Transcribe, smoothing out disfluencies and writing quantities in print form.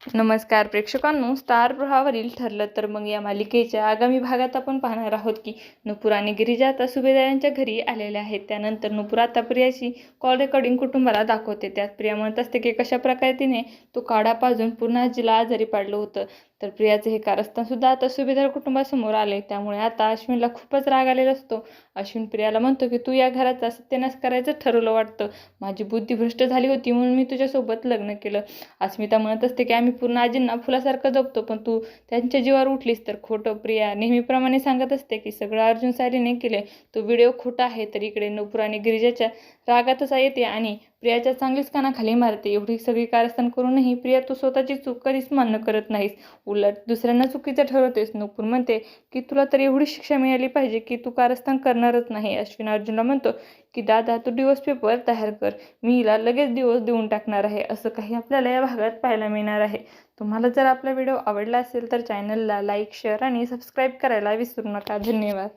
नमस्कार प्रेक्षकांनो, स्टार प्रवाहावरील ठरलं तर मग या मालिकेच्या आगामी भागात आपण पाहणार आहोत की नुपूर आणि गिरिजा आता सुभेदारांच्या घरी आलेल्या आहेत. त्यानंतर नुपूर आता प्रियाची कॉल रेकॉर्डिंग कुटुंबाला दाखवते. त्यात प्रिया म्हणत असते की कशा प्रकारे तिने तो काढा पाजून पूर्ण आजीला आजारी पाडलं होतं. तर प्रियाचे हे कारस्थान सुद्धा आता सुभेदार कुटुंबासमोर आले. त्यामुळे आता अश्विनला खूपच राग आलेला असतो. अश्विन प्रियाला म्हणतो की तू या घराचा सत्यानाश करायचं ठरवलं वाटतं. माझी बुद्धी भ्रष्ट झाली होती म्हणून मी तुझ्यासोबत लग्न केलं. अस्मिता म्हणत असते की आम्ही पूर्ण आजींना फुलासारखं जपतो, पण तू त्यांच्या जीवावर उठलीस तर खोटं. प्रिया नेहमीप्रमाणे सांगत असते की सगळं अर्जुन सायलीने केले, तो व्हिडिओ खोटा आहे. तर इकडे नुपूर आणि गिरिजाच्या रागातच येते आणि प्रियाच्या चांगलीच कानाखाली मारते. एवढी सगळी कारस्थान करूनही प्रिया तू स्वतःची चूक कधीच मान्य करत नाहीस, उलट दुसऱ्यांना चुकीचं ठरवतेस. नुपूर म्हणते की तुला तर एवढी शिक्षा मिळाली पाहिजे की तू कारस्थान करणारच नाही. अश्विन अर्जुनला म्हणतो की दादा तू डिवोर्स पेपर तयार कर, मी हिला लगेच डिवोर्स देऊन टाकणार आहे. असं काही आपल्याला या भागात पाहायला मिळणार आहे. तुम्हाला जर आपला व्हिडिओ आवडला असेल तर चॅनलला लाईक, शेअर आणि सबस्क्राईब करायला विसरू नका. धन्यवाद.